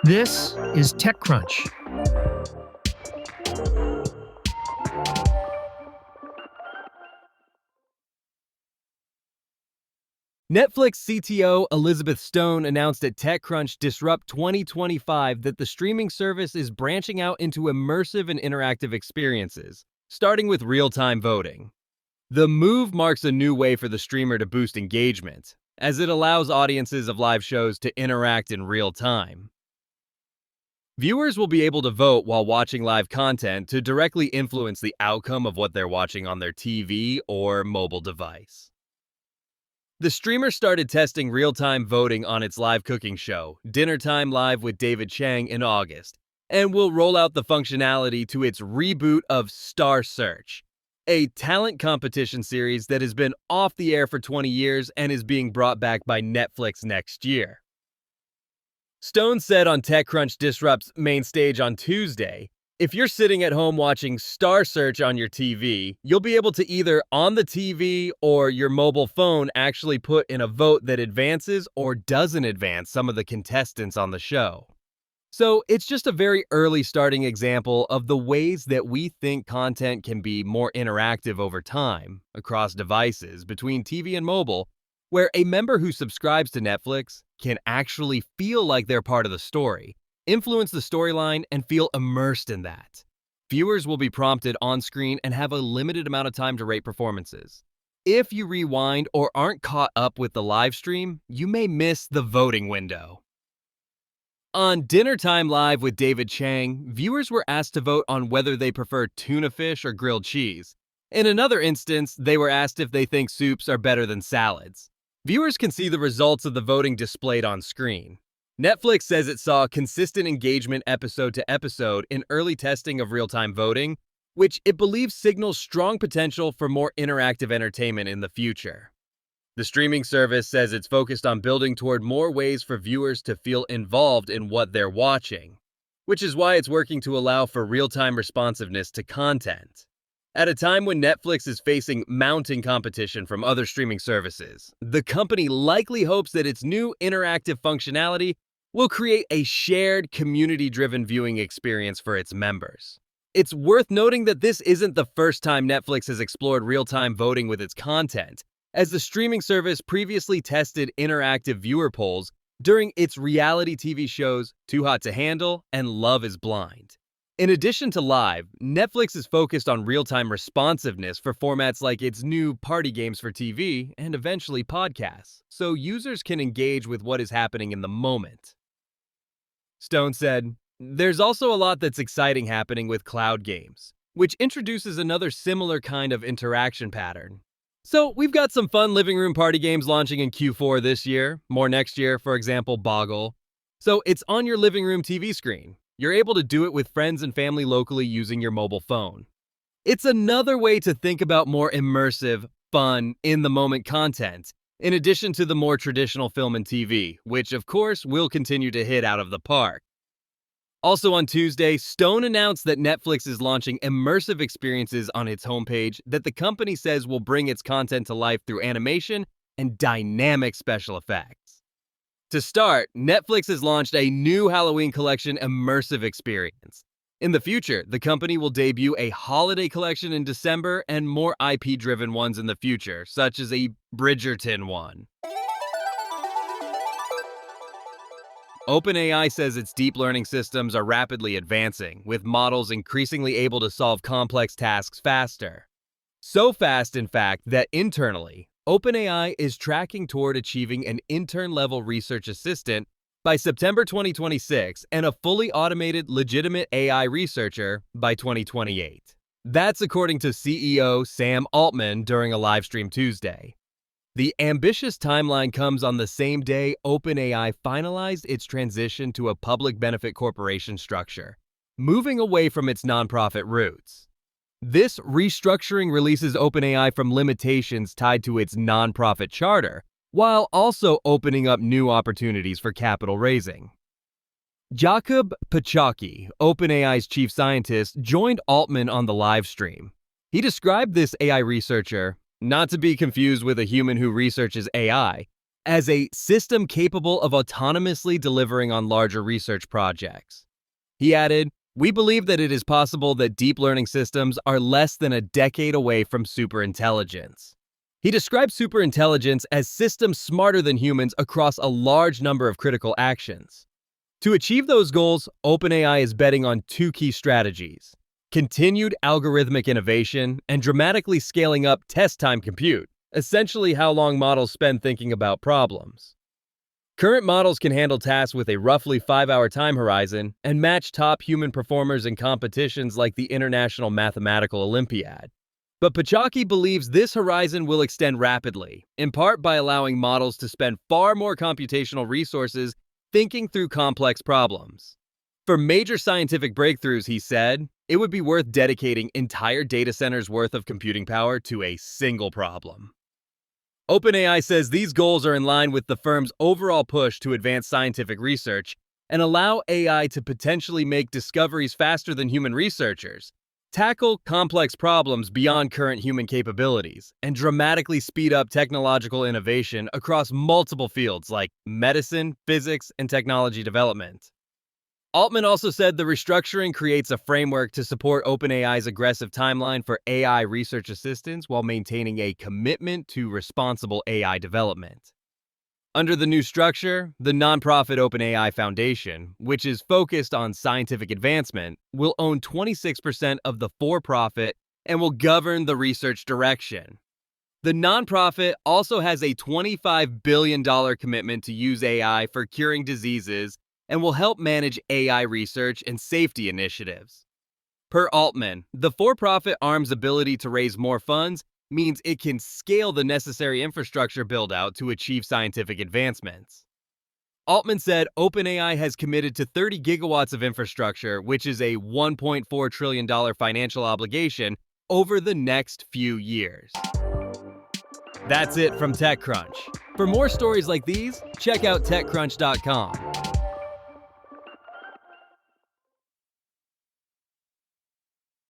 This is TechCrunch. Netflix CTO Elizabeth Stone announced at TechCrunch Disrupt 2025 that the streaming service is branching out into immersive and interactive experiences, starting with real-time voting. The move marks a new way for the streamer to boost engagement, as it allows audiences of live shows to interact in real time. Viewers will be able to vote while watching live content to directly influence the outcome of what they're watching on their TV or mobile device. The streamer started testing real-time voting on its live cooking show, Dinner Time Live with David Chang, in August, and will roll out the functionality to its reboot of Star Search, a talent competition series that has been off the air for 20 years and is being brought back by Netflix next year. Stone said on TechCrunch Disrupt's main stage on Tuesday, if you're sitting at home watching Star Search on your TV, you'll be able to either on the TV or your mobile phone actually put in a vote that advances or doesn't advance some of the contestants on the show. So it's just a very early starting example of the ways that we think content can be more interactive over time across devices between TV and mobile, where a member who subscribes to Netflix can actually feel like they're part of the story, influence the storyline, and feel immersed in that. Viewers will be prompted on screen and have a limited amount of time to rate performances. If you rewind or aren't caught up with the live stream, you may miss the voting window. On Dinner Time Live with David Chang, viewers were asked to vote on whether they prefer tuna fish or grilled cheese. In another instance, they were asked if they think soups are better than salads. Viewers can see the results of the voting displayed on screen. Netflix says it saw consistent engagement episode to episode in early testing of real-time voting, which it believes signals strong potential for more interactive entertainment in the future. The streaming service says it's focused on building toward more ways for viewers to feel involved in what they're watching, which is why it's working to allow for real-time responsiveness to content. At a time when Netflix is facing mounting competition from other streaming services, the company likely hopes that its new interactive functionality will create a shared, community-driven viewing experience for its members. It's worth noting that this isn't the first time Netflix has explored real-time voting with its content, as the streaming service previously tested interactive viewer polls during its reality TV shows Too Hot to Handle and Love is Blind. In addition to live, Netflix is focused on real-time responsiveness for formats like its new party games for TV and eventually podcasts, so users can engage with what is happening in the moment. Stone said, "There's also a lot that's exciting happening with cloud games, which introduces another similar kind of interaction pattern. So we've got some fun living room party games launching in Q4 this year, more next year, for example, Boggle. So it's on your living room TV screen. You're able to do it with friends and family locally using your mobile phone. It's another way to think about more immersive, fun, in-the-moment content, in addition to the more traditional film and TV, which of course will continue to hit out of the park." Also on Tuesday, Stone announced that Netflix is launching immersive experiences on its homepage that the company says will bring its content to life through animation and dynamic special effects. To start, Netflix has launched a new Halloween collection immersive experience. In the future, the company will debut a holiday collection in December and more IP-driven ones in the future, such as a Bridgerton one. OpenAI says its deep learning systems are rapidly advancing, with models increasingly able to solve complex tasks faster. So fast, in fact, that internally, OpenAI is tracking toward achieving an intern-level research assistant by September 2026 and a fully automated, legitimate AI researcher by 2028. That's according to CEO Sam Altman during a livestream Tuesday. The ambitious timeline comes on the same day OpenAI finalized its transition to a public benefit corporation structure, moving away from its nonprofit roots. This restructuring releases OpenAI from limitations tied to its nonprofit charter, while also opening up new opportunities for capital raising. Jakub Pachocki, OpenAI's chief scientist, joined Altman on the live stream. He described this AI researcher, not to be confused with a human who researches AI, as a system capable of autonomously delivering on larger research projects. He added, "We believe that it is possible that deep learning systems are less than a decade away from superintelligence." He described superintelligence as systems smarter than humans across a large number of critical actions. To achieve those goals, OpenAI is betting on two key strategies: continued algorithmic innovation and dramatically scaling up test time compute, essentially how long models spend thinking about problems. Current models can handle tasks with a roughly 5-hour time horizon and match top human performers in competitions like the International Mathematical Olympiad. But Pachaki believes this horizon will extend rapidly, in part by allowing models to spend far more computational resources thinking through complex problems. For major scientific breakthroughs, he said, it would be worth dedicating entire data centers worth of computing power to a single problem. OpenAI says these goals are in line with the firm's overall push to advance scientific research and allow AI to potentially make discoveries faster than human researchers, tackle complex problems beyond current human capabilities, and dramatically speed up technological innovation across multiple fields like medicine, physics, and technology development. Altman also said the restructuring creates a framework to support OpenAI's aggressive timeline for AI research assistance while maintaining a commitment to responsible AI development. Under the new structure, the nonprofit OpenAI Foundation, which is focused on scientific advancement, will own 26% of the for-profit and will govern the research direction. The nonprofit also has a $25 billion commitment to use AI for curing diseases and will help manage AI research and safety initiatives. Per Altman, the for-profit arm's ability to raise more funds means it can scale the necessary infrastructure build-out to achieve scientific advancements. Altman said OpenAI has committed to 30 gigawatts of infrastructure, which is a $1.4 trillion financial obligation over the next few years. That's it from TechCrunch. For more stories like these, check out TechCrunch.com.